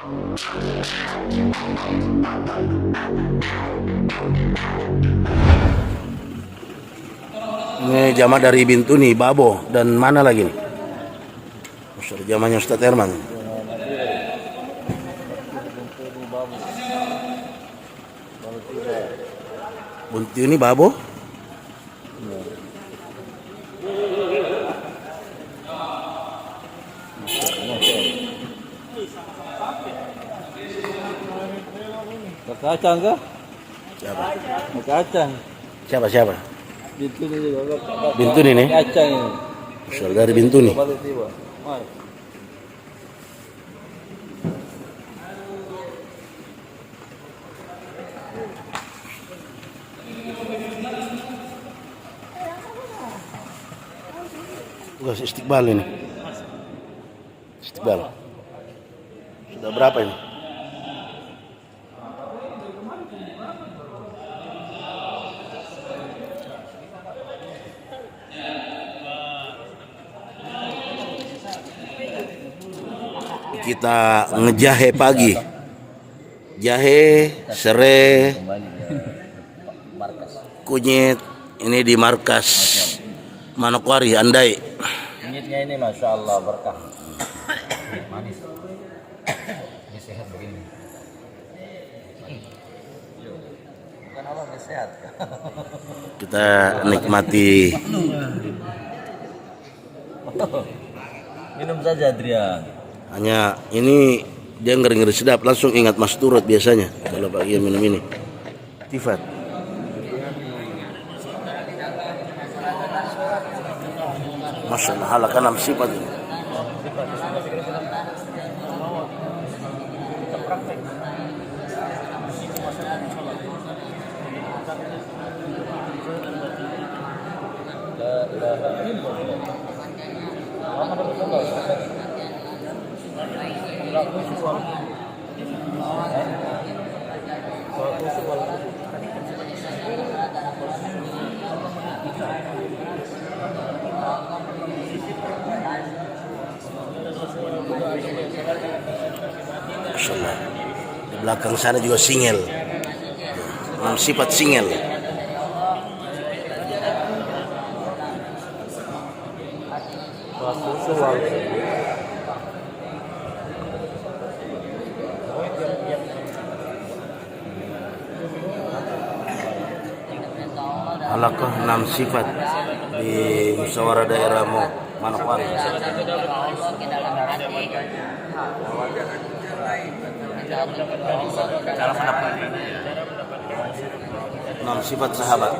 Ini jamaah dari Bintuni, Babo, dan mana lagi nih? Jamaahnya Ustadz Herman. Bintuni, Babo. Kacang kah? Siapa? Kacang. Siapa? Bintuni juga. Bintuni nih. Kacang ini. Usul dari Bintuni. Tugas istiqbal ini. Istiqbal. Sudah berapa ini? Kita ngejahe pagi, jahe, serai, kunyit. Ini di markas Manokwari, Andai. Kunyitnya ini masya Allah berkah, manis. Ini sehat begini. Bukan Allah nggak sehat. Kita nikmati. Minum saja Adrian. Hanya ini dia ngeri-ngeri sedap, langsung ingat Mas Turut biasanya kalau pagi minum ini. Tifat. Masya Allah, halakan 6 sifat ini. Masya Allah. Di belakang sana juga singel. 6 sifat singel. Halakah 6 sifat di musyawarah daerah Manokwari. Cara pendapat. 6 sifat sahabat.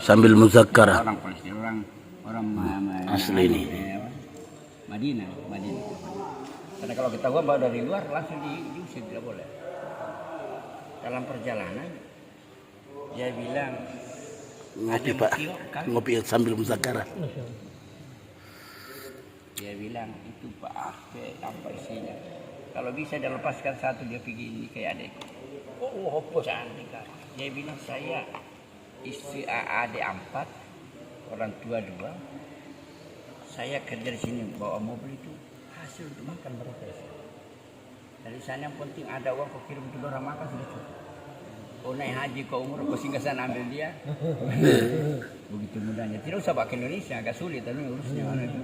Sambil muzakkara. Orang Asli ini. Madinah. Karena kalau kita bawa dari luar langsung diusir, tidak boleh. Dalam perjalanan dia bilang Ngopi Pak, ngopi sambil muzakkara. Dia bilang itu Pak apa isinya? Kalau bisa dia lepaskan satu dia pergi ini kayak adik. Oh, apa cantik kan? Dia bilang saya istri adik 4, orang tua 2. Saya kerja di sini bawa mobil itu hasil untuk makan mereka. Dari sana yang penting ada uang kau kirim untuk orang makan sudah cukup. Kau naik haji kau umur kau singgah sana ambil dia. Begitu mudahnya. Tidak usah pakai Indonesia agak sulit tapi urusnya mana itu.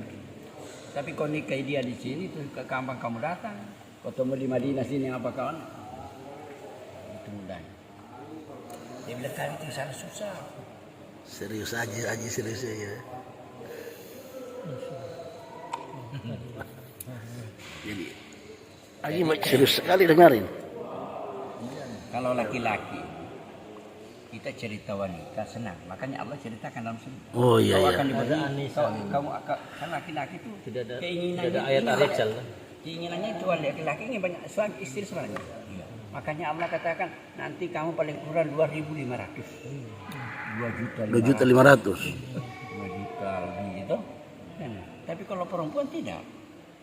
Tapi kau nikahi dia di sini tuh ke kampung kamu datang. Kau temu di Madinah sini apa kawan? Begitu mudahnya. Dia bilang kali itu sana susah. Serius aja serius aja. Jadi serius sekali dengarin. Kalau laki-laki kita cerita wanita senang, makanya Allah ceritakan dalam surga. Oh iya. Kau akan diberi, kamu akan kan laki-laki itu keinginannya. Tidak ada ayat Ar-Rijal. Keinginannya itu laki-laki ingin banyak suami istri sebenarnya. Makanya Allah katakan nanti kamu paling kurang 2.500. 2.500. 2.500. 2 juta lebih gitu. Tapi kalau perempuan tidak.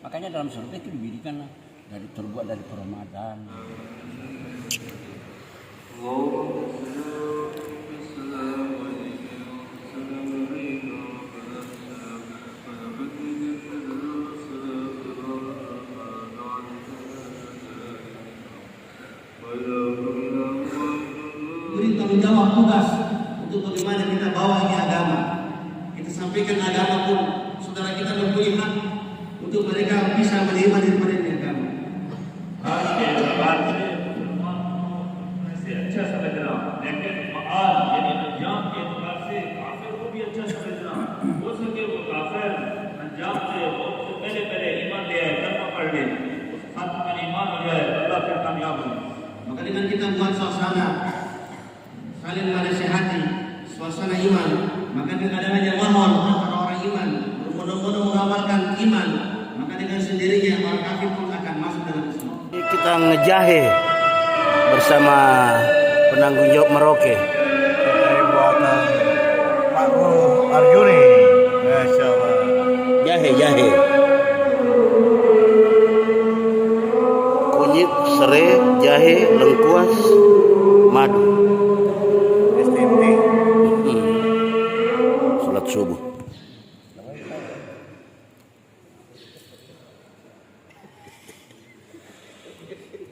Makanya dalam surga itu diberikan dari terbuat dari permadaan. Beri tanggung jawab tugas untuk bagaimana kita bawa ini agama. Kita sampaikan agama pun saudara kita mempunyai hak untuk mereka bisa menerima daripada ini agama. आज के बाद से मुसलमानों से अच्छा समझना, लेकिन मआल यानी अंजाम के एतबार से काफिर को भी अच्छा समझना। हो सके वो काफिर अंजाम से बहुत से पहले ईमान ले आए, कलमा पढ़ ले, उस खात्मे में ईमान हो जाए, अल्लाह फिर कामयाब हो। Maka dengan kita buat suasana saling menasihati, suasana iman, maka dengan adanya mahon antara orang iman, berbondong-bondong mengamalkan iman, maka dengan sendirinya orang kafir pun akan masuk dalam Islam. Kita ngejahe bersama penanggung jawab Merauke. Dari buatan Pak Guru Arjuni. Masya Allah. Jahe. Kunyit, serai, jahe, lengkuas, madu. STMT. Salat subuh.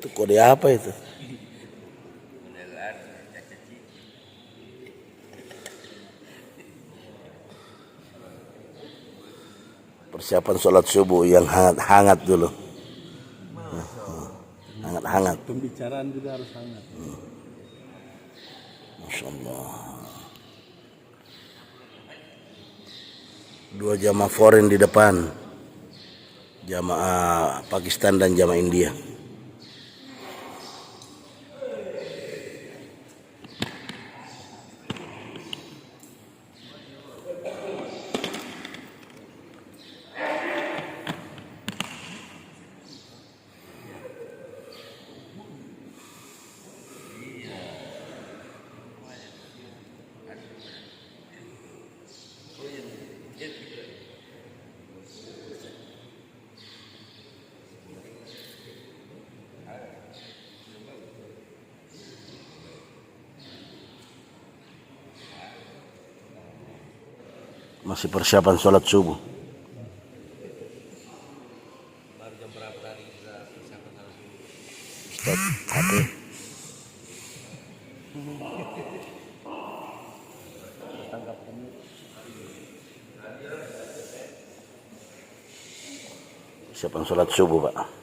Itu kode apa itu? Persiapan sholat subuh yang hangat dulu. Hangat. Pembicaraan juga harus hangat. Masya Allah. 2 jamaah foreign di depan. Jamaah Pakistan dan jamaah India. Masih persiapan sholat subuh. Ustaz, HP. Persiapan sholat subuh, Pak.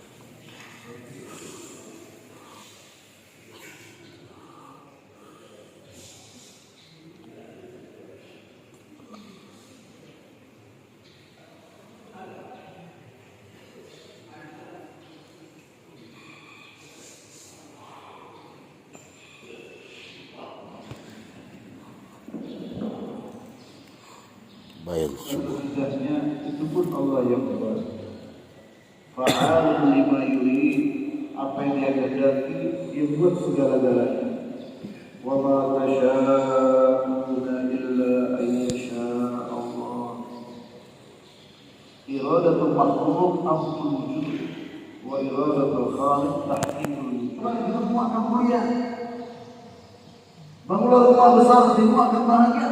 Bayan subuh. Tugasnya itu pun Allah yang buat. Fa'al lima yuri, apa yang dia kehendaki dia buat segala-galanya. Wa ma tasha'una illa an yasha Allah. Iradatul makhluk amrul wujud wa iradatul khaliq tahqiqul wujud. Kita semua akan mulia. Bangunlah rumah besar, semua akan bahagia.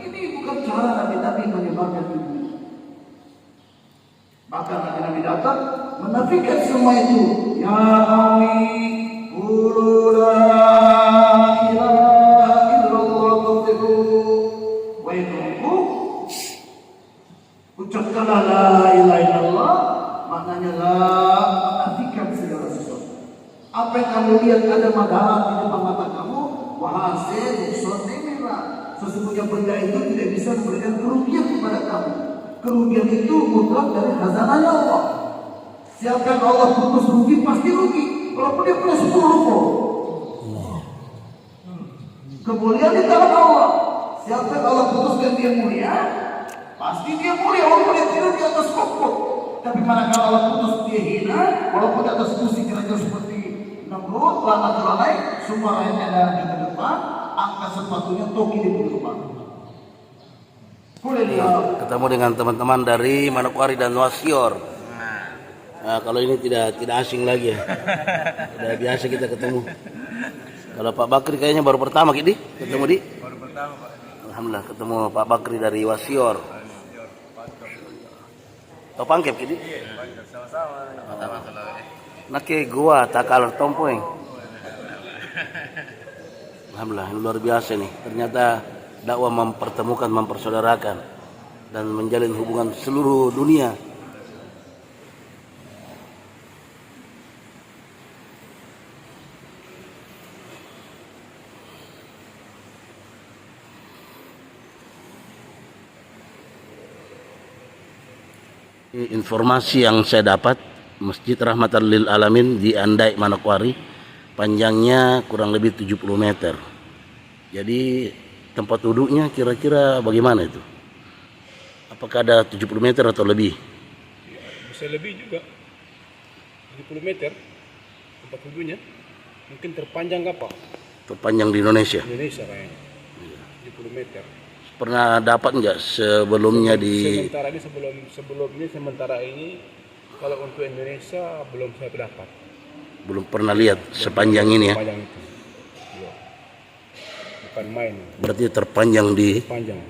Ini bukan cara Nabi menyebarkan dunia. Bahkan Nabi datang menafikan semua itu. Ya qaumi qulu la ilaha illallah tuflihu. Wahai kaumku, ucapkanlah la ilaha illallah, maknanya la menafikan segala sesuatu. Apa yang kamu lihat ada madarat di depan mata kamu, wahai sesudahnya, sesungguhnya benda itu tidak bisa memberikan kerugian kepada kamu. Kerugian itu mutlak dari khazanahnya Allah. Siapa yang Allah putus rugi pasti rugi, walaupun dia punya 10 ruko. Kemuliaan di tangan Allah. Siapa yang Allah putuskan dia mulia, pasti dia mulia walaupun dia tidur di atas kokok. Tapi manakala Allah putus dia hina, walaupun di atas kursi kerajaan seperti Namrud, lanat naik, semua lainnya ada di depan, angkat sepatunya toki di depan. Ketemu dengan teman-teman dari Manokwari dan Wasior. Kalau ini tidak asing lagi ya. Udah biasa kita ketemu. Kalau Pak Bakri kayaknya baru pertama Kidi ketemu di. Baru pertama Pak. Alhamdulillah ketemu Pak Bakri dari Wasior. Tau pangkep Kidi? Sama-sama. Nake gua takalar tompoeng. Alhamdulillah ini luar biasa nih. Ternyata dakwah mempertemukan, mempersaudarakan dan menjalin hubungan seluruh dunia. Informasi yang saya dapat, Masjid Rahmatan lil Alamin di Andai Manokwari panjangnya kurang lebih 70 meter. Jadi tempat duduknya kira-kira bagaimana itu? Apakah ada 70 meter atau lebih? Bisa lebih juga, 70 meter tempat duduknya. Mungkin terpanjang apa? Terpanjang di Indonesia. Indonesia kayaknya 70 meter. Pernah dapat nggak sebelumnya di sementara ini kalau untuk Indonesia belum saya dapat. belum pernah lihat sepanjang ini ya? Sepanjang itu. Iya. Bukan main. Berarti terpanjang di Panjang.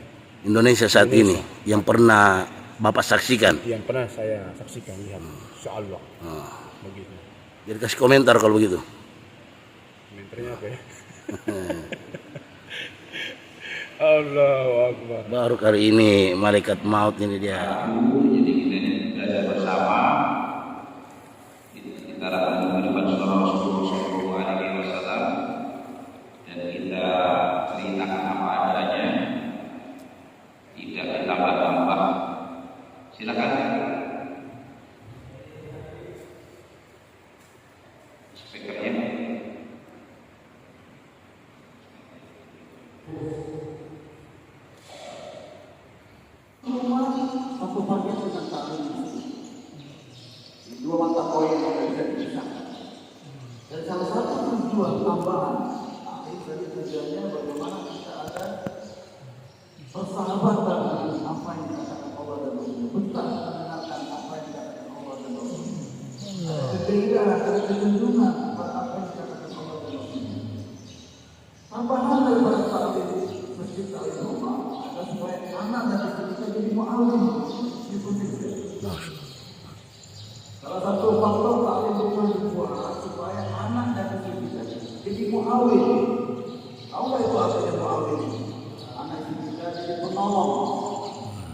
Indonesia saat ini yang pernah Bapak saksikan. Yang pernah saya saksikan, lihat. Insyaallah. Begitu. Jadi kasih komentar kalau begitu. Komentarnya apa ya? Allahu Akbar. Baru kali ini malaikat maut ini dia. Jadi kita ini belajar bersama. Kita akan menghadapan Rasulullah SAW dan kita ceritakan apa adanya. Tidak ditambah-tambah. Silakan. Speakernya. Satu bagian dengan taklim. Dua mata koin yang bisa dipisahkan. Dan salah satu tujuan tambahan taklim dari tujuannya bagaimana kita ada persahabatan dengan apa yang dikatakan Allah dan Rasul. Betah mendengarkan apa yang dikatakan Allah dan Rasul. Keindahan, ada kecenderungan pada apa yang dikatakan Allah dan Rasul. Tambahan daripada taklim masjid taklim rumah ada supaya anak dan istri kita jadi mu'alim di pesisir. Salah satu faktor taklim rumah dibuat supaya anak dan istri kita jadi mu'alim. Tahu nggak itu artinya mu'alim? Anak istri kita jadi penolong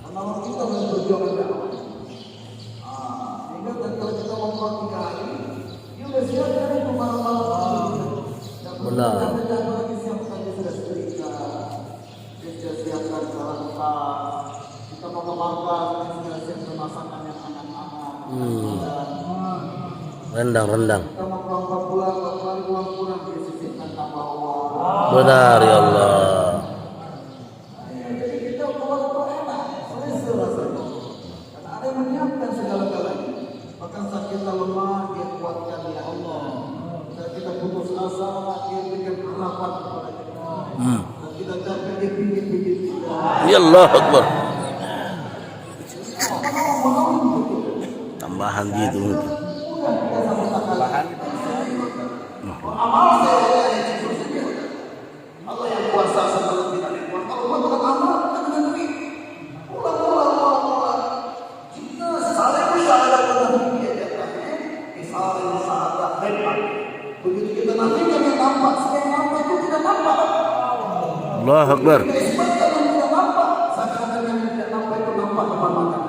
kita dalam perjuangan dakwah. Sehingga kalau kita membuat 3 hari, dia udah siap dari malam-malam. Benar. Lagi siap saja sudah setrika. Dia siapkan salat tas. Kita mau ke markas, dia sudah siapkan masakan yang anak-anak. Rendang. Kita mau pulang pulang, dia sisihkan tambah uang. Benar ya Allah. Jadi kita keluar itu enak, selesai rasanya. Karena ada yang menyiapkan segala-galanya. Bahkan saat kita lemah, dia kuatkan ya Allah. Saat kita putus asa, dia berikan harapan kepada kita. Dan kita capek, dia bikin kita. Ya Allah Akbar. Tambahan gitu. Amal saya Allah yang kuasa sebelum kita nikmat. Kalau buat dengan amal, kita dengan duit. Ulang. Kita saling bersyahadat dengan dunia di atasnya. Saling bersyahadat hebat. Begitu kita nanti yang nampak, yang nampak itu tidak nampak. Allah Akbar. Kita isbatkan yang tidak nampak. Seakan-akan yang tidak nampak itu nampak depan mata.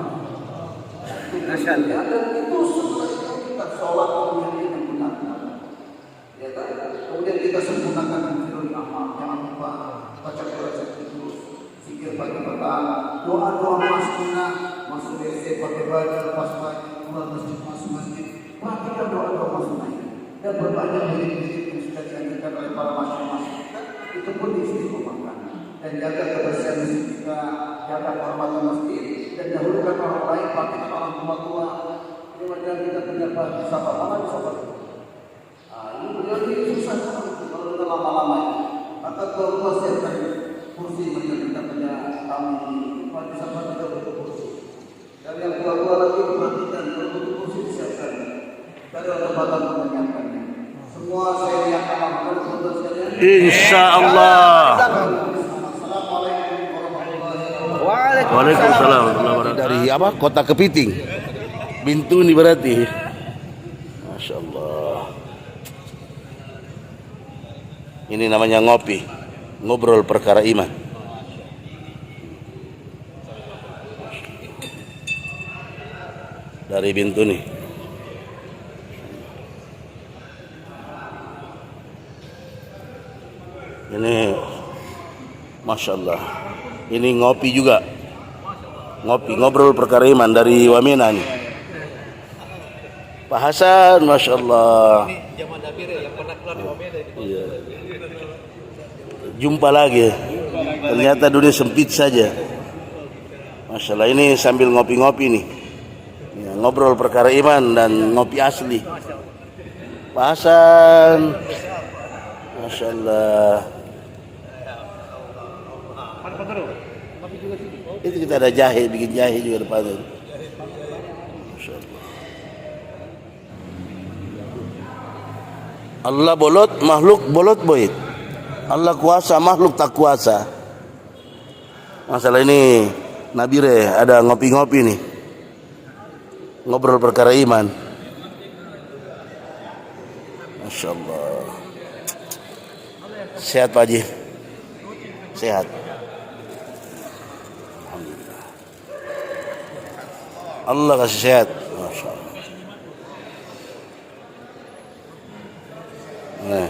Dan itu setelah itu kita sholat kemudian kita menggunakan. Ya kan? Kemudian kita sempurnakan firman amal, jangan lupa baca Quran terus, zikir pagi petang, doa-doa masuk WC pakai baju, lepas baju, keluar masjid, masuk masjid, perhatikan doa-doa masuk dan berbanyak diri-diri yang sudah dianjurkan oleh para masyarakat kita, itu pun diistiqomahkan dan jaga kebersihan masjid kita, jaga kehormatan masjid dan dahulukan orang lain, praktik orang tua. Ini macam kita punya sahabat, mana sahabat? Ini beliau susah kalau kita lama-lama ini. Maka kalau siapkan kursi macam kita punya kami, pada sahabat kita butuh kursi. Dan yang tua-tua lagi perhatikan kalau butuh kursi disiapkan. Dari kesempatan menyiapkannya. Semua saya yang akan untuk sekalian. Insya Allah. Waalaikumsalam warahmatullahi wabarakatuh. Dari apa? Kota Kepiting. Bintuni berarti. Masya Allah. Ini namanya ngopi, ngobrol perkara iman. Dari Bintuni. Ini Masya Allah. Ini ngopi juga. Ngopi, ngobrol perkara iman dari Wamena nih. Pak Hasan, Masya Allah. Ini zaman Dabire yang pernah keluar di Wamena. Iya. Jumpa lagi. Ternyata dunia sempit saja. Masya Allah, ini sambil ngopi-ngopi nih. Ya, ngobrol perkara iman dan ngopi asli. Pak Hasan. Masya Allah. Itu kita ada jahe, bikin jahe juga depannya. Masya Allah. Allah bolot, makhluk bolot boy. Allah kuasa, makhluk tak kuasa. Masalah ini Nabire ada ngopi-ngopi nih. Ngobrol perkara iman. Masya Allah. Sehat Pak Haji? Sehat. Alhamdulillah. Allah kasih sehat. Masya Allah. Nah,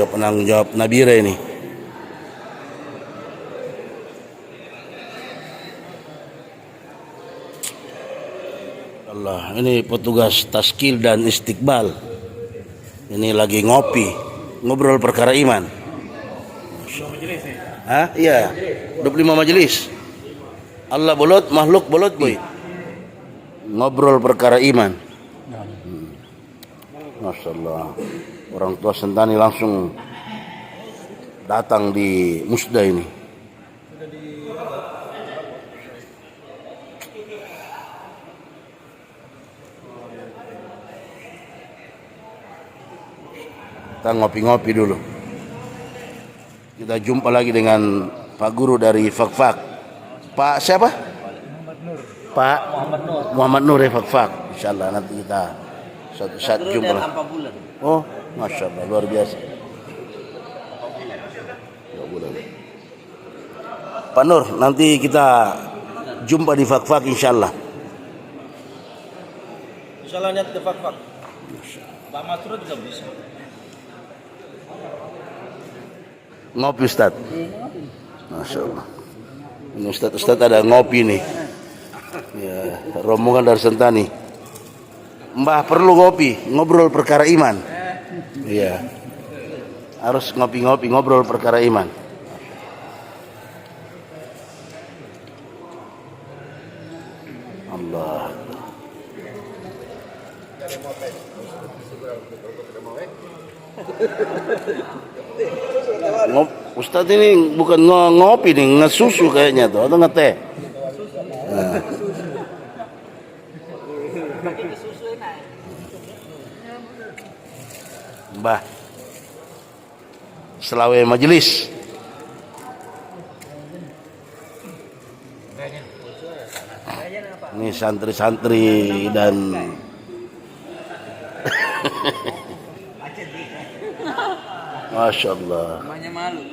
penanggung jawab Nabire ini. Allah, ini petugas taskil dan istiqbal. Ini lagi ngopi, ngobrol perkara iman. Hah? Iya. 25 majelis. Allah bolot, makhluk bolot boy. Ngobrol perkara iman. Masya Allah. Orang tua Sentani langsung datang di Musda ini. Kita ngopi-ngopi dulu. Kita jumpa lagi dengan Pak Guru dari Fakfak. Pak siapa? Pak Muhammad Nur dari Fakfak. Insyaallah nanti kita suatu saat jumpa. Oh, Masya Allah, luar biasa. 2 bulan. Pak Nur, nanti kita jumpa di Fakfak insyaallah. Insyaallah niat ke Fakfak. Pak Masrur juga bisa. Ngopi Ustaz. Masya Allah. Ini Ustaz ada ngopi nih. Ya, rombongan dari Sentani. Mbah perlu ngopi, ngobrol perkara iman. Iya. Harus ngopi-ngopi, ngobrol perkara iman. Allah. Ustaz ini bukan ngopi nih, ngesusu kayaknya tuh atau ngeteh. Nah. Mbah Selawai majelis. Ini santri-santri dan Masya Allah. Namanya malu.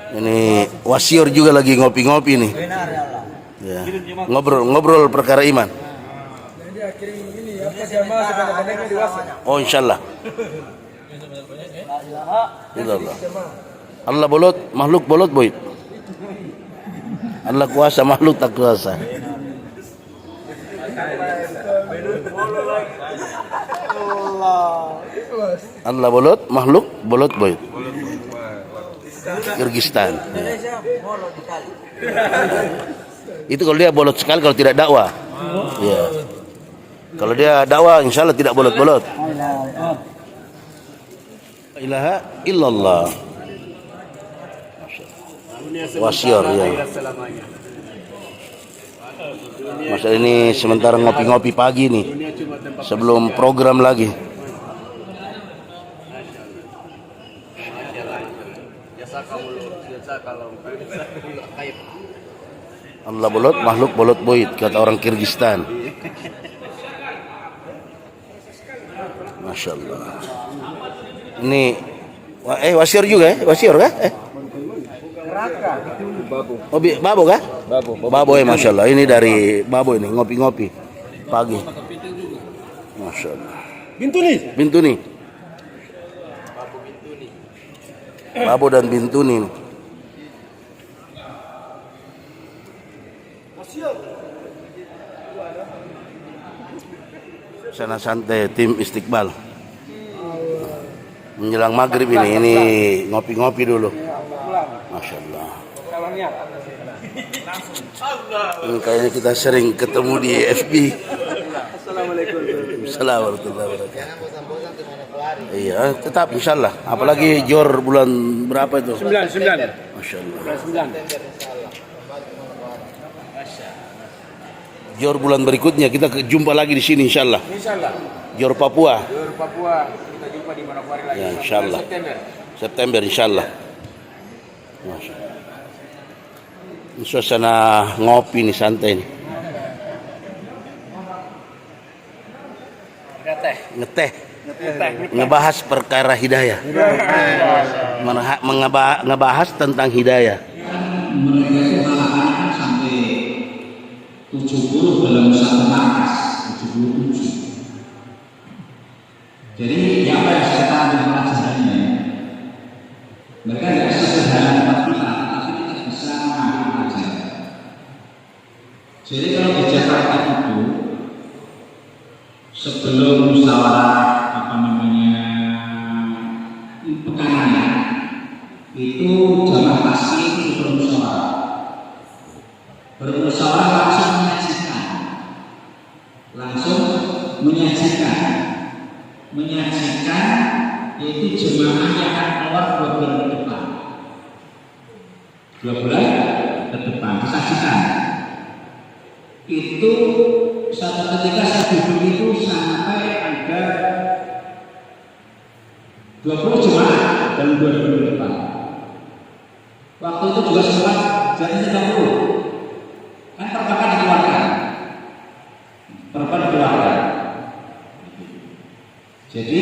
Ini wasior juga lagi ngopi-ngopi nih. Ya. Ngobrol perkara iman. Oh insyaallah. Allah bolot, makhluk bolot boy. Allah kuasa, makhluk tak kuasa. Allah bolot, makhluk bolot boy. Kyrgyzstan. Itu kalau dia bolot sekali kalau tidak dakwah. Ya. Kalau dia dakwah insya Allah tidak bolot-bolot. La ilaha illallah. Wasior ya. Masa ini sementara ngopi-ngopi pagi nih sebelum program lagi. Allah bolot, makhluk bolot boit, kata orang Kirgistan. Masya Allah. Ini wasior juga ya? Wasior kah? Oh, babo kah? Babo ya, Masya Allah. Ini dari babo ini, ngopi-ngopi pagi. Masya Allah. Bintuni. Babo dan Bintuni. Sana santai tim Istiqbal. Menjelang maghrib ini ngopi-ngopi dulu. Masya Allah. Ini kayaknya kita sering ketemu di FB. Assalamualaikum warahmatullahi wabarakatuh. Iya, tetap insyaallah. Apalagi jor bulan berapa itu? 9. Masya Allah. Jor bulan berikutnya kita jumpa lagi di sini insyaallah. Jor Papua. Kita jumpa di Manokwari lagi. Ya, insyaallah. September insyaallah. Masya Allah. Ini suasana ngopi nih, santai nih. Ngeteh. Ngebahas perkara hidayah. Ngebahas tentang hidayah. Mereka itu halangan sampai 70 dalam satu markas, 77. Jadi apa yang saya tahu dari pelajarannya, mereka tidak sesederhana tempat kita, tapi kita bisa mengambil pelajaran. Jadi kalau di Jakarta itu sebelum musyawarah pekanannya itu jamaah pasti itu bermusyawarah langsung menyajikan itu jemaah yang akan keluar 2 bulan ke depan. 2 bulan ke depan disajikan. Itu satu ketika saya duduk itu sampai ada 20 jemaah dalam 2 bulan ke depan. Waktu itu juga sempat jadi 30. Kan perbankan dikeluarkan. Jadi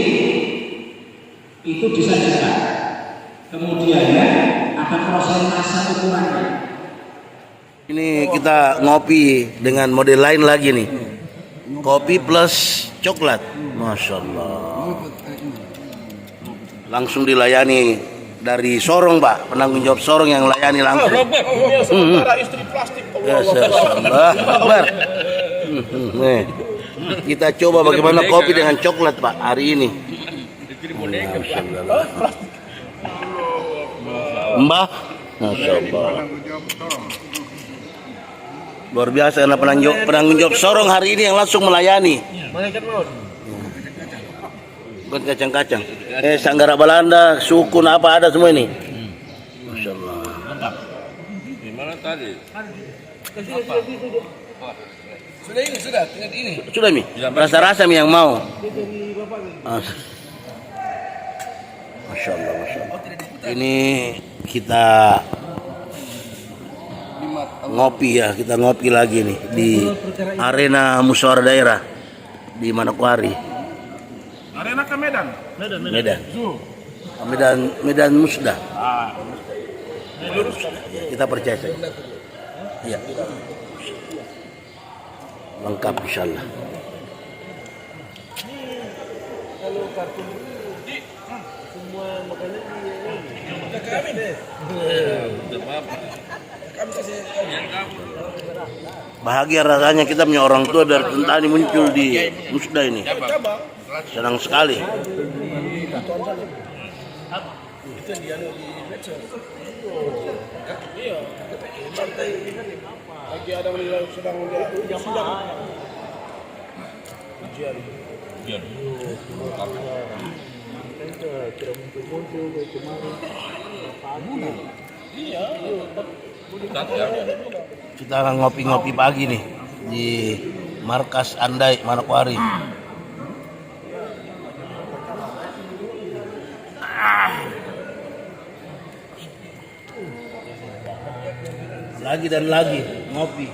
itu disajikan. Kemudian ada prosentase ukurannya. Ini kita ngopi dengan model lain lagi nih. Kopi plus coklat. Masya Allah. Langsung dilayani dari Sorong, Pak. Penanggung jawab Sorong yang layani langsung. Sementara istri plastik. Allah Akbar. Nih, kita coba bagaimana kopi dengan coklat, Pak, hari ini. Mbah, Masya Allah. Luar biasa karena penanggung jawab Sorong hari ini yang langsung melayani. Bukan kacang-kacang. Sanggara Belanda, sukun apa ada semua ini. Masya Allah. Gimana tadi? Sudah Mi. Rasa-rasa Mi yang mau. Masya Allah, Masya Allah. Ini kita ngopi ya, kita ngopi lagi nih di arena musyawarah daerah di Manokwari. Arena ke Medan. Medan Musda. Kita percaya saja. Iya. Lengkap insyaallah. Kalau kartun semua makanan bahagia rasanya kita punya orang tua dari Tentani muncul di Musda ini. Senang sekali. Lagi ada menilai sedang sidang. Tidak muncul kayak kemarin. Kita akan ngopi-ngopi pagi nih di markas Andai Manokwari. Lagi dan lagi ngopi.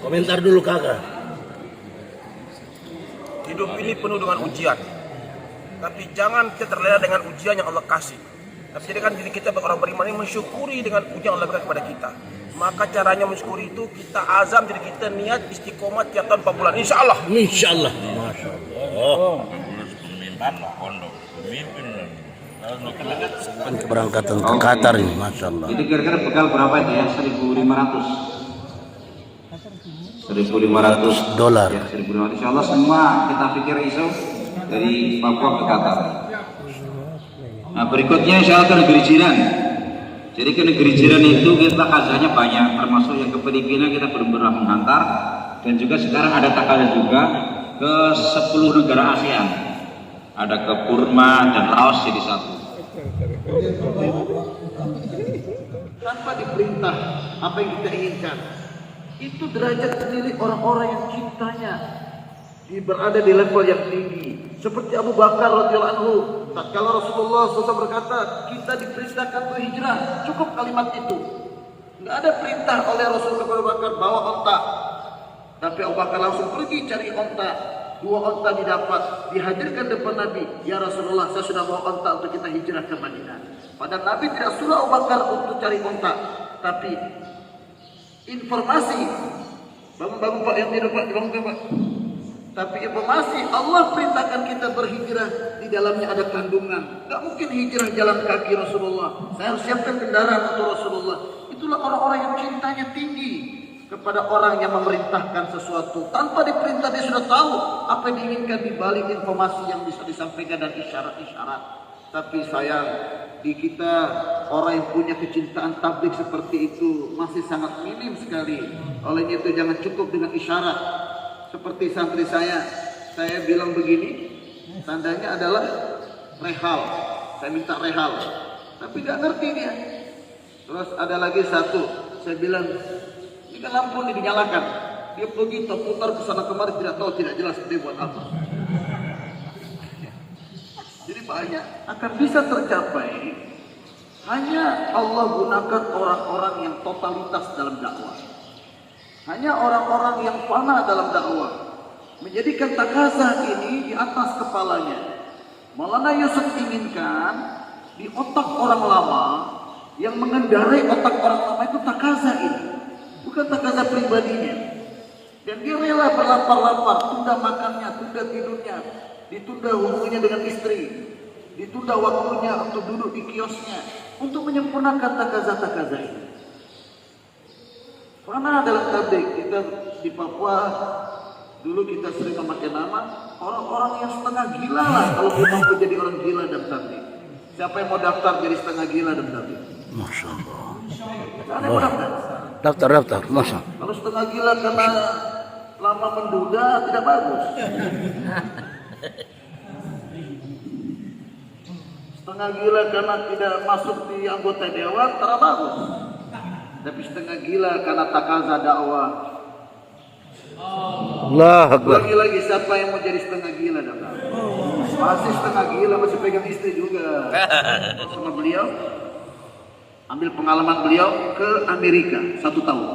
Komentar dulu kakak. Hidup ini penuh dengan ujian, tapi jangan kita terlena dengan ujian yang Allah kasih. Tapi jadikan diri kita orang beriman ini mensyukuri dengan ujian yang Allah berikan kepada kita. Maka caranya mensyukuri itu kita azam diri kita niat istiqomah tiap tahun 4 bulan. Insya Allah. Insya Allah. Masya Allah. Keberangkatan ke Qatar ini, Masya Allah. Itu kira-kira bekal berapa itu ya? 1.500 dolar. Ya, 1.500. Insya Allah semua kita pikir isu dari Papua ke Qatar. Nah berikutnya insya Allah ke negeri jiran. Jadi ke negeri jiran itu kita kazanya banyak, termasuk yang ke Filipina kita benar-benar menghantar, dan juga sekarang ada takaran juga ke 10 negara ASEAN. Ada ke Burma dan Laos jadi satu. Tanpa diperintah apa yang kita inginkan, itu derajat sendiri orang-orang yang cintanya berada di level yang tinggi. Seperti Abu Bakar radhiyallahu anhu, tatkala Rasulullah SAW berkata, kita diperintahkan untuk hijrah, cukup kalimat itu. Nggak ada perintah oleh Rasulullah kepada Abu Bakar bawa onta, tapi Abu Bakar langsung pergi cari onta. 2 onta didapat, dihadirkan depan Nabi. Ya Rasulullah, saya sudah bawa onta untuk kita hijrah ke Madinah. Padahal Nabi tidak suruh Abu Bakar untuk cari onta, tapi informasi. Bangun Pak, yang tidur Pak, dibangun Pak. Tapi informasi Allah perintahkan kita berhijrah, di dalamnya ada kandungan. Gak mungkin hijrah jalan kaki Rasulullah. Saya harus siapkan kendaraan untuk Rasulullah. Itulah orang-orang yang cintanya tinggi kepada orang yang memerintahkan sesuatu. Tanpa diperintah dia sudah tahu apa yang diinginkan di balik informasi yang bisa disampaikan dan isyarat-isyarat. Tapi sayang, di kita orang yang punya kecintaan tabligh seperti itu masih sangat minim sekali. Oleh itu jangan cukup dengan isyarat. Seperti santri saya bilang begini, tandanya adalah rehal. Saya minta rehal, tapi gak ngerti dia. Terus ada lagi satu, saya bilang, ini kan lampu ini dinyalakan. Dia pergi putar ke sana kemari, tidak tahu, tidak jelas dia buat apa. Jadi banyak akan bisa tercapai hanya Allah gunakan orang-orang yang totalitas dalam dakwah. Hanya orang-orang yang fana dalam dakwah, menjadikan takazah ini di atas kepalanya. Maulana Yusuf inginkan di otak orang lama, yang mengendarai otak orang lama itu takazah ini, bukan takazah pribadinya. Dan dia rela berlapar-lapar, tunda makannya, tunda tidurnya, ditunda hubungannya dengan istri, ditunda waktunya untuk duduk di kiosnya, untuk menyempurnakan takazah-takazah ini. Karena dalam tabligh kita di Papua dulu kita sering memakai nama orang-orang yang setengah gila lah kalau kita mampu jadi orang gila dalam tabligh. Siapa yang mau daftar jadi setengah gila dalam tabligh? Masya Allah. Ada yang mau daftar? Daftar, Masya Allah. Kalau setengah gila karena lama menduda tidak bagus. Setengah gila karena tidak masuk di anggota dewan tidak bagus. Tapi setengah gila karena takazah dakwah. Allah Akbar. Lagi siapa yang mau jadi setengah gila dakwah? Masih setengah gila, masih pegang istri juga. Sama beliau, ambil pengalaman beliau ke Amerika 1 tahun.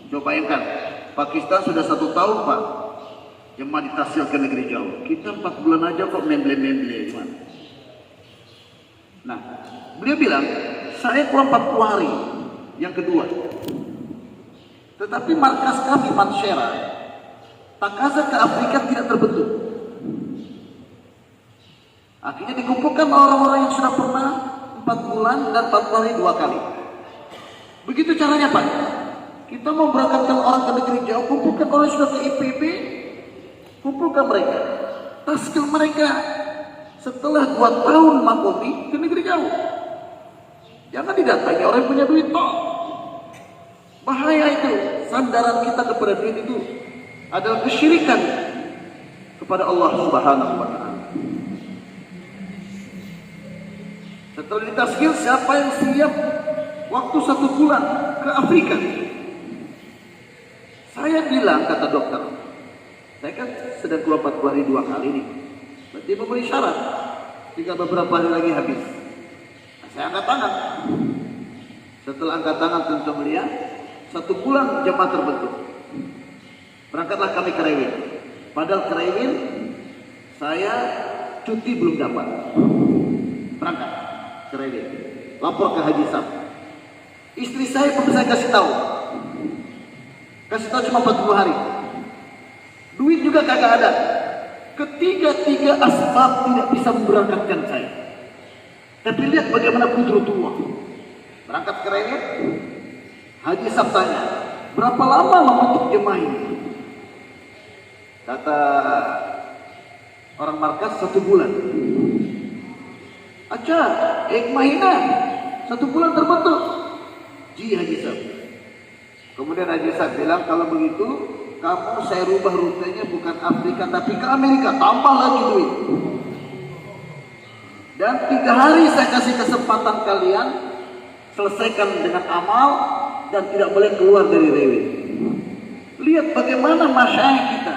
Coba bayangkan, Pakistan sudah 1 tahun Pak, jemaah ditasil ke negeri jauh. Kita 4 bulan aja kok memble-memble gimana? Nah, beliau bilang, saya kurang 40 hari. Yang kedua, tetapi markas kami Mansyera, takazah ke Afrika tidak terbentuk. Akhirnya dikumpulkan orang-orang yang sudah pernah 4 bulan dan 4 hari 2 kali. Begitu caranya Pak. Kita mau berangkatkan orang ke negeri jauh, kumpulkan orang yang sudah ke IPB, kumpulkan mereka, taskil mereka. Setelah 2 tahun makomi ke negeri jauh. Jangan didatangi orang yang punya duit toh. Bahaya itu. Sandaran kita kepada duit itu adalah kesyirikan kepada Allah Subhanahu wa taala. Setelah ditazkir, siapa yang siap waktu 1 bulan ke Afrika? Saya bilang, kata dokter, saya kan sedang keluar 40 hari 2 kali nih. Berarti memberi syarat. Tinggal beberapa hari lagi habis. Nah, saya angkat tangan. Setelah angkat tangan tentu melihat 1 bulan jemaah terbentuk. Berangkatlah kami ke Rewin. Padahal ke Rewin saya cuti belum dapat. Berangkat ke Rewin. Lapor ke Haji Sab. Istri saya pun saya kasih tahu. Kasih tahu cuma 40 hari. Duit juga kagak ada. Ketiga-tiga asbab tidak bisa memberangkatkan saya. Tapi lihat bagaimana kudratullah. Berangkat ke Rewin. Haji Sab tanya, berapa lama membentuk jemaah ini? Kata orang markas 1 bulan. Acha, mahina 1 bulan terbentuk. Ji Haji Sab. Kemudian Haji Sab bilang, kalau begitu kamu saya rubah rutenya bukan Afrika tapi ke Amerika, tambah lagi duit. Dan 3 hari saya kasih kesempatan kalian selesaikan dengan amal dan tidak boleh keluar dari Rewin. Lihat bagaimana masyayikh kita,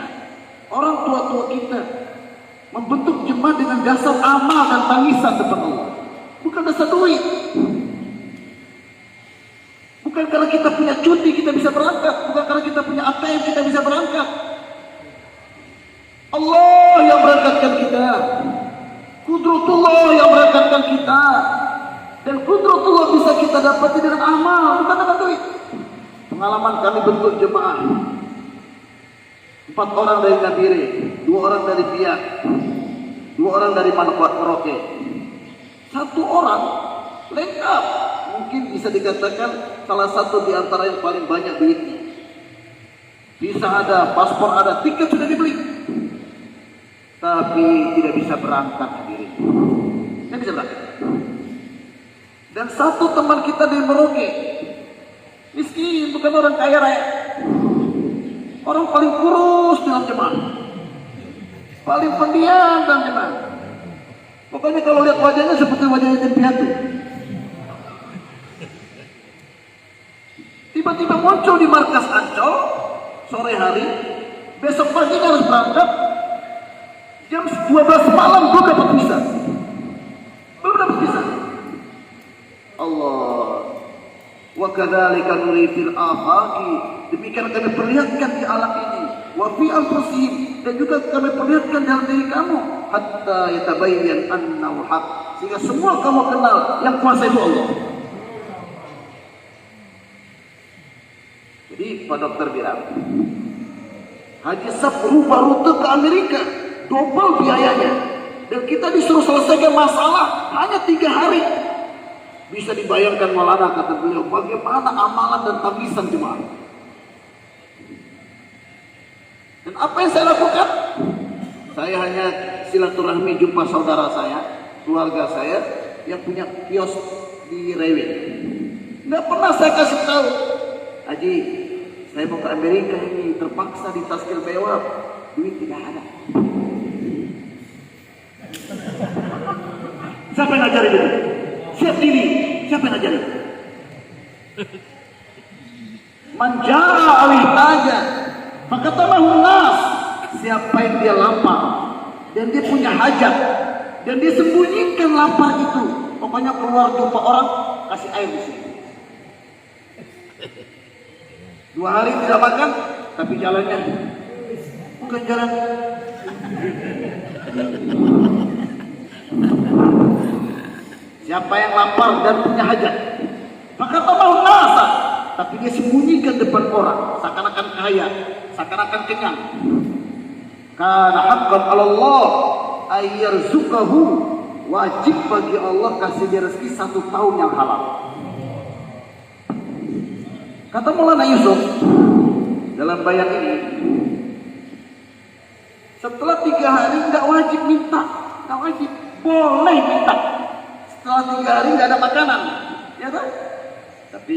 orang tua-tua kita membentuk jemaah dengan dasar amal dan tangisan depan Allah, bukan dasar duit. Bukan karena kita punya cuti kita bisa berangkat, bukan karena kita punya ATM kita bisa berangkat. Allah yang berangkatkan kita, kudratullah yang berangkatkan kita, dan kudratullah bisa kita dapati dengan amal, bukan dengan duit. Pengalaman kami bentuk jemaah, 4 orang dari Nabire, 2 orang dari Biak, 2 orang dari Merauke, 1 orang lengkap. Mungkin bisa dikatakan salah satu di antara yang paling banyak duitnya. Visa ada, paspor ada, tiket sudah dibeli, tapi tidak bisa berangkat sendiri. Tidak bisa berangkat. Dan 1 teman kita di Merauke, miskin, bukan orang kaya raya, orang paling kurus dalam jemaah, paling pendiam dalam jemaah. Pokoknya kalau lihat wajahnya seperti wajahnya Yatim Piatu. Tiba-tiba muncul di markas Ancol sore hari, besok pagi harus berangkat, jam 12 malam gue dapat visa. Belum dapat visa. Allah, wa kadzalika nuri fil afaqi, demikian kami perlihatkan di alam ini, wa fi anfusihim, dan juga kami perlihatkan dalam diri kamu, hatta yatabayyan annahu haq, sehingga semua kamu kenal yang kuasa itu Allah. Jadi Pak Dokter bilang, Haji Sab berubah rute ke Amerika, double biayanya, dan kita disuruh selesaikan masalah hanya 3 hari. Bisa dibayangkan Maulana, kata beliau, bagaimana amalan dan tangisan jemaah. Dan apa yang saya lakukan? Saya hanya silaturahmi, jumpa saudara saya, keluarga saya yang punya kios di Rewin. Nggak pernah saya kasih tahu, Haji, saya mau ke Amerika ini, terpaksa ditazkir bewab, duit tidak ada. Siapa yang ngajarin itu? Siap diri, siapa yang ngajarin? Manjara alih aja, maka tamahun nas, siapa yang dia lapar dan dia punya hajat dan dia sembunyikan lapar itu, pokoknya keluar jumpa orang, kasih air di sini. 2 hari tidak makan, tapi jalannya bukan jalan. Siapa yang lapar dan punya hajat, maka tamahun nasa, tapi dia sembunyikan depan orang, seakan-akan kaya, seakan-akan kenyang. Karena haqqan 'ala Allah ayyarzuqahu, wajib bagi Allah kasih dia rezeki 1 tahun yang halal. Kata Maulana Yusuf dalam bayang ini, setelah 3 hari nggak wajib minta, nggak wajib, boleh minta. Setelah 3 hari nggak ada makanan, ya kan? Tapi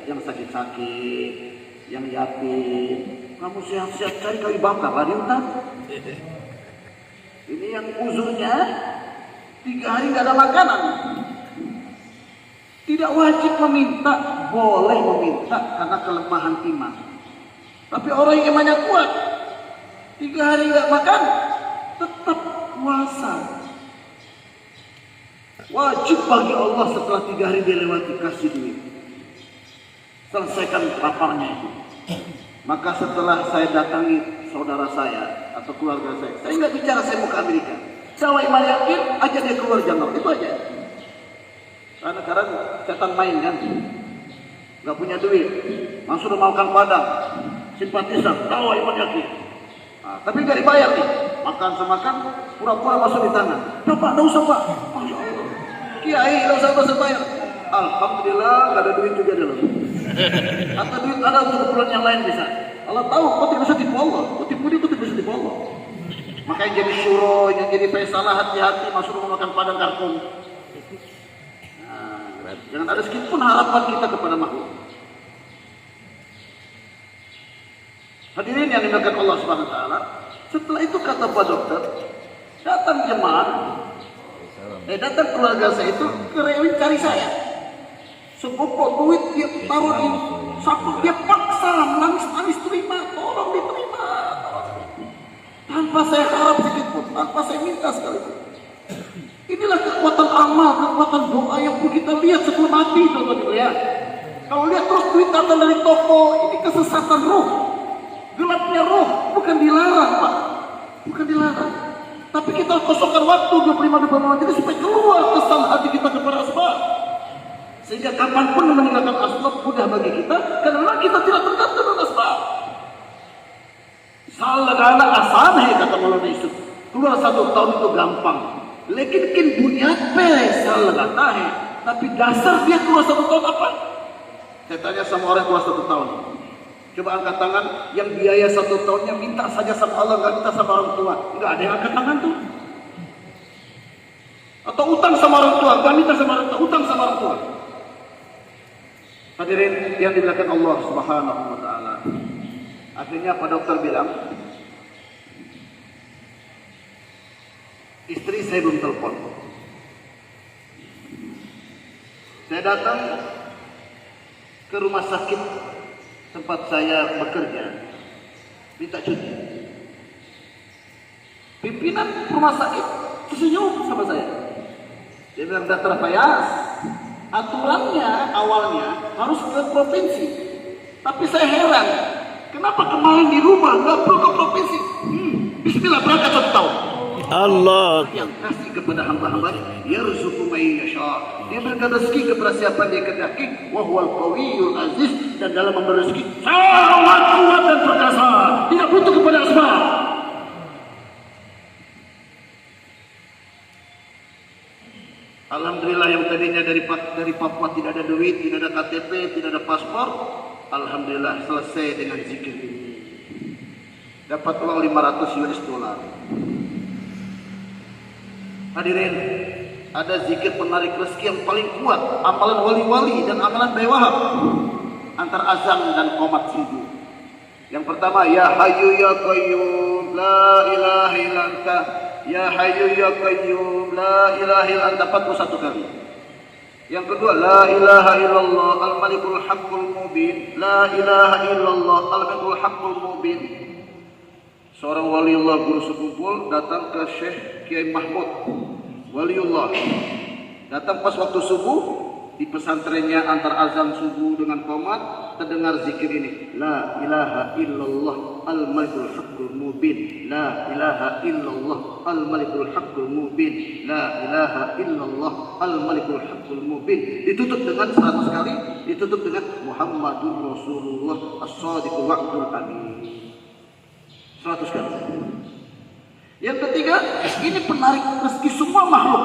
yang sakit-sakit, yang yatim, kamu sehat-sehat cari kali bakar lah di hutan. Ini yang uzurnya 3 hari nggak ada makanan. Tidak wajib meminta, boleh meminta karena kelemahan iman. Tapi orang yang imannya kuat, 3 hari nggak makan, tetap puasa. Wajib bagi Allah setelah 3 hari dia lewati kasih duit. Selesaikan laparnya itu. Maka setelah saya datangi saudara saya atau keluarga saya nggak bicara saya mau ke Amerika. Saya iman yakin aja dia keluar jangan, itu aja. Karena sekarang setan main kan, nggak punya duit, langsung makan padang, simpatisan, tahu iman yakin. Nah, tapi nggak dibayar nih, makan semakan, pura-pura masuk di tangan. Pak, nggak usah Pak, Masya Allah. Kiai, nggak usah bayar. Alhamdulillah, nggak ada duit juga dalam. Atau duit ada untuk keperluan yang lain bisa. Allah tahu, kau tidak bisa tipu Allah, kau tipu dia, kau tidak bisa tipu Allah. Makanya jadi syuro, yang jadi faisalah hati-hati masuk rumah makan padang karkung. Nah, jangan ada sedikit pun harapan kita kepada makhluk. Hadirin yang dimuliakan Allah Subhanahu wa taala, setelah itu kata Pak Dokter, datang jemaah, datang keluarga saya itu ke Rewin cari saya. Sebopok duit dia taruh di saku, dia paksa nangis terima, tolong diterima. Tanpa saya harap sedikit pun, tanpa saya minta sekalipun. Inilah kekuatan amal, kekuatan doa yang perlu kita lihat sebelum mati, teman-teman ya. Kalau lihat terus duit datang dari toko, ini kesesatan roh. Gelapnya roh, bukan dilarang Pak, bukan dilarang. Tapi kita kosongkan waktu 25 menit supaya keluar kesal hati kita kepada asbab. Sehingga kapanpun meninggalkan asbab mudah bagi kita, karena kita tidak tergantung dengan asbab. Salah anak asan kata Maulana Yusuf. Keluar 1 tahun itu gampang. Lekin bunyat pe salah kata tapi dasar dia keluar 1 tahun apa? Saya tanya sama orang keluar 1 tahun. Coba angkat tangan, yang biaya 1 tahunnya minta saja sama Allah, nggak minta sama orang tua. Nggak ada yang angkat tangan tuh. Atau utang sama orang tua, nggak minta sama orang tua, utang sama orang tua. Hadirin yang dimuliakan Allah Subhanahu wa taala. Akhirnya Pak Dokter bilang, istri saya belum telepon. Saya datang ke rumah sakit tempat saya bekerja, minta cuti. Pimpinan rumah sakit tersenyum sama saya. Dia bilang, Dr. Fayaz, aturannya awalnya harus ke provinsi. Tapi saya heran, kenapa kemarin di rumah nggak perlu ke provinsi? Bismillah, berangkat 1 tahun. Allah Yang kasih kepada hamba-hambanya, yarzuqu may yasha. Dia berikan rezeki kepada siapa dia kehendaki, wa huwal qawiyul aziz, dan dalam memberi rezeki sangat kuat dan perkasa, tidak butuh kepada asbab. Alhamdulillah yang tadinya dari Papua tidak ada duit, tidak ada KTP, tidak ada paspor, alhamdulillah selesai dengan zikir ini. Dapat uang 500 US dollar. Hadirin, ada zikir penarik rezeki yang paling kuat, amalan wali-wali dan amalan Bayi Wahab, antar azan dan qomat subuh. Yang pertama, ya hayyu ya qayyum la ilaha illa anta, ya hayyu ya qayyum la ilaha illa anta 41 kali. Yang kedua, la ilaha illallah al-malikul haqqul mubin, la ilaha illallah al-malikul haqqul mubin. Seorang waliullah guru sekumpul datang ke Syekh Kiai Mahmud waliullah, datang pas waktu subuh di pesantrennya, antar azan subuh dengan qomat terdengar zikir ini, la ilaha illallah al-malikul haqqul mubin, la ilaha illallah al-malikul haqqul mubin, la ilaha illallah al-malikul haqqul mubin. Ditutup dengan 100 kali, ditutup dengan Muhammadur Rasulullah as-sadiqul wa'dul amin, 100 kali. Yang ketiga, ini penarik rezeki semua makhluk.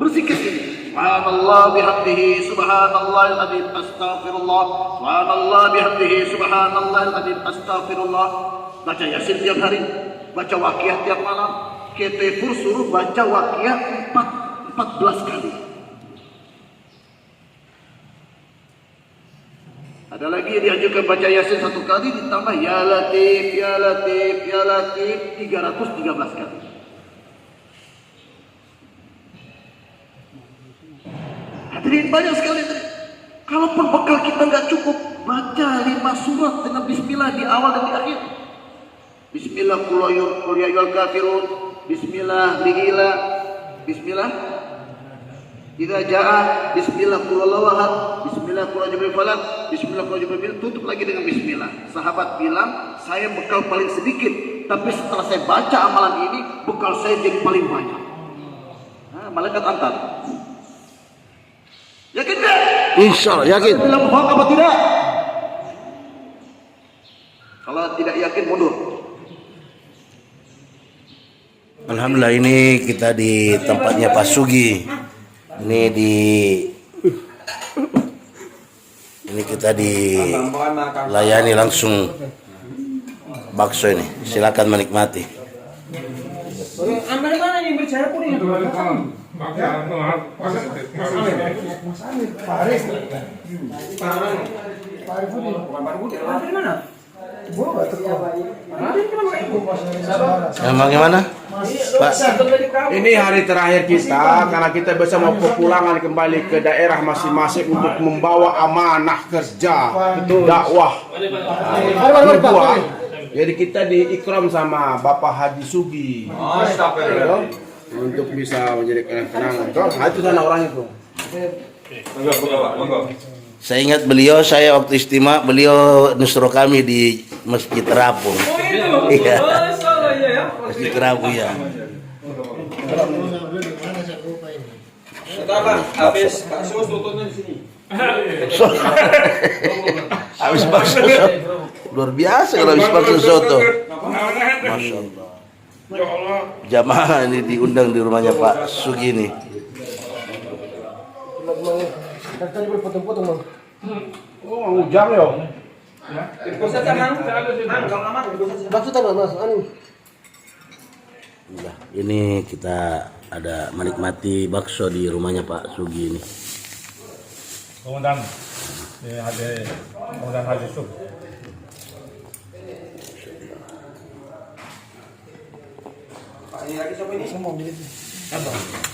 Berzikir ini, subhanallah bihamdihi subhanallahil azim astaghfirullah, subhanallah bihamdihi subhanallahil azim astaghfirullah. Baca Yasin tiap hari, baca Waqiah tiap malam. Ketefur suruh baca Waqiah 14 kali. Ada lagi yang dianjurkan baca Yasin 1 kali ditambah Ya Latif, Ya Latif, Ya Latif 313 kali. Hadirin banyak sekali. Kalaupun bekal kita nggak cukup, baca 5 surat dengan Bismillah di awal dan di akhir. Bismillah qul ya ayyuhal kafirun, Bismillah lihila, Bismillah idza jaa, Bismillah qul huwallahu ahad, Bismillah qul a'udzu falaq, Bismillah qul a'udzu tutup lagi dengan Bismillah. Sahabat bilang, saya bekal paling sedikit, tapi setelah saya baca amalan ini, bekal saya jadi paling banyak. Nah, malaikat antar. Yakin tidak? Insya Allah yakin. Bilang hoax apa tidak? Kalau tidak yakin mundur. Alhamdulillah, ini kita di tempatnya Pak Sugi. Ini kita dilayani langsung bakso ini. Silakan menikmati. Ambil mana yang bercaya pun ini? Emang gimana? Pak, Ini hari terakhir kita karena kita bisa mau pulangan kembali ke daerah masing-masing untuk membawa amanah kerja dakwah berbuah. Jadi kita diikram sama Bapak Haji Sugi untuk bisa menjadi kenang-kenangan. Itu sana orang itu. saya ingat beliau, saya waktu istimewa beliau nusro kami di Masjid Terapung. Iya. Masjid Terapung ya. Habis bakso sotonya di sini. Habis bakso soto. Luar biasa kalau habis bakso soto. Masya Allah. Jamaah ini diundang di rumahnya Pak Sugi ini. Oh, ujang ya. Ini kita ada menikmati bakso di rumahnya Pak Sugi ini. Komandan, ada Komandan Haji Sub.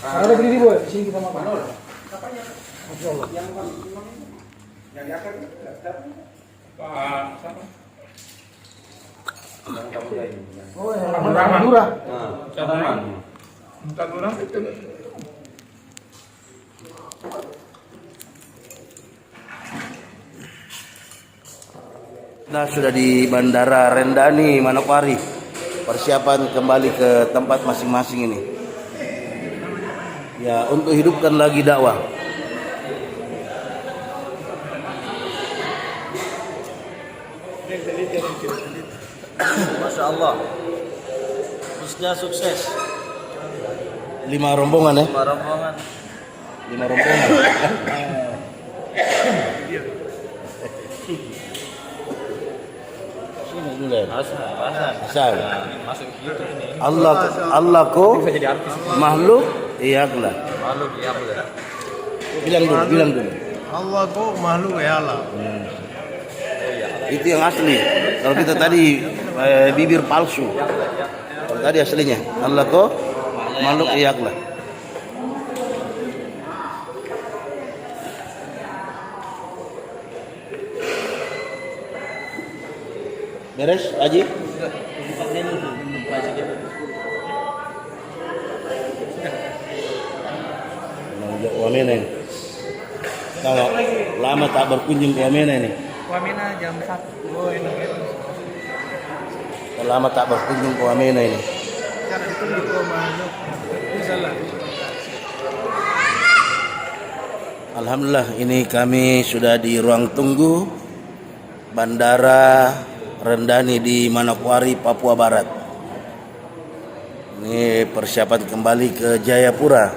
Ada berdiri boy, sini kita makan. Nah, sudah di Bandara Rendani, Manokwari. Persiapan kembali ke tempat masing-masing ini. Ya, untuk hidupkan lagi dakwah. Masya Allah. Bisnya sukses. 5 rombongan ya? 5 rombongan. 5 rombongan. Sini dulu. Asal. Masuk gitu ini. Allah ko makhluk iyaklah. Makhluk ya Allah. Bilang dulu. Allah kok makhluk ya Allah. Itu yang asli. Kalau kita tadi bibir palsu. Kalau tadi aslinya Allah ko makhluk iyaklah. Beres, Haji? Menunjuk Wamena ini. Kalau lama tak berkunjung ke Wamena ini. Wamena jam 1. Oh, ini. Kalau lama tak berkunjung ke Wamena ini. Karena ditunggu ke makhluk. Insyaallah. Alhamdulillah, ini kami sudah di ruang tunggu Bandara Rendani di Manokwari, Papua Barat. Ini persiapan kembali ke Jayapura.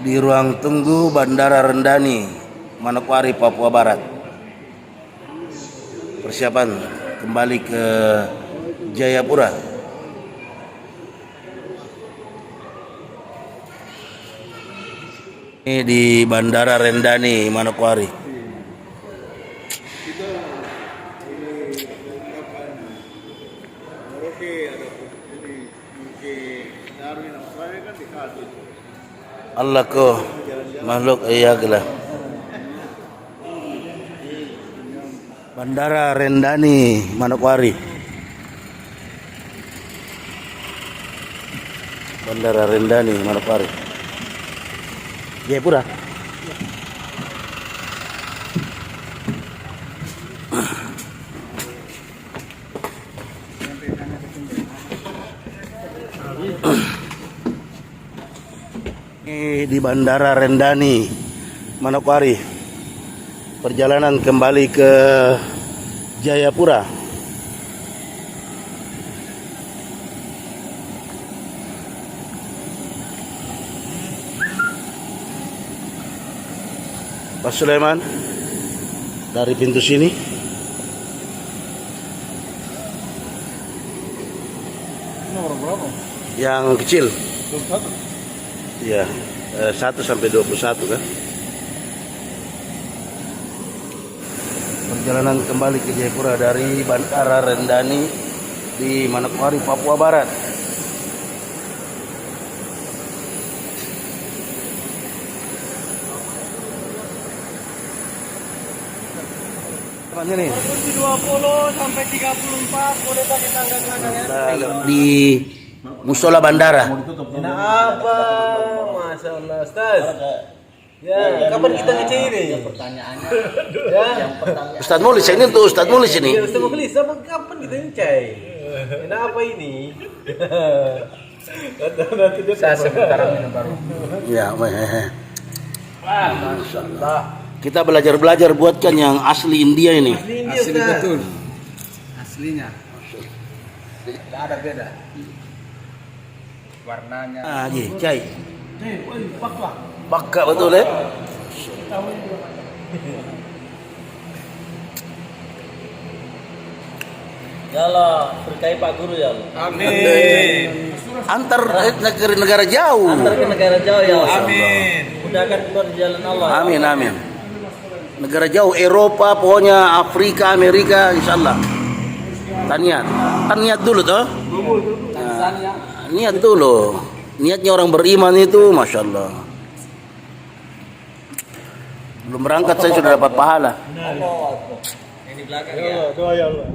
Di ruang tunggu Bandara Rendani, Manokwari, Papua Barat. Persiapan kembali ke Jayapura. Ini di Bandara Rendani, Manokwari. Allah ko makhluk iyaglah. Bandara Rendani, Manokwari. Bandara Rendani, Manokwari. Jayapura. Ini di Bandara Rendani, Manokwari. Perjalanan kembali ke Jayapura. Pak Sulaiman dari pintu sini. Nomor berapa? Yang kecil. Iya, 1 sampai 21 kan. Perjalanan kembali ke Jayapura dari Bandara Rendani di Manokwari, Papua Barat. Nih. 20 sampai 34 boleh pakai tangga belakangnya. Di musola bandara. Enak apa? Masya Allah, Ustaz. Ya, kapan kita ngecek ini? Pertanyaannya. Ya. Ustaz Mulis ini tuh Ustaz Mulis ini. Ya, Ustaz Mukhlis, kapan kita ngecek? Enak apa ini? Nanti dia saya sebentar minum baru. Ya, Masya Allah. Kita belajar buatkan yang asli India ini. Asli betul. Aslinya. Tidak ada beda. Warnanya. Ah, cai. Pakka betul ya. Ya Allah, berkahi Pak Guru ya Allah. Amin. Antar negara jauh. Antar ke negara jauh ya Allah. Amin. Mudahkan keluar di jalan Allah. Amin, amin. Negara jauh, Eropa, pokoknya Afrika, Amerika, insyaallah. Niat dulu toh. Niat dulu. Niatnya orang beriman itu, masya Allah. Belum berangkat saya sudah dapat pahala. Ini belakang ya. Doa ya Allah.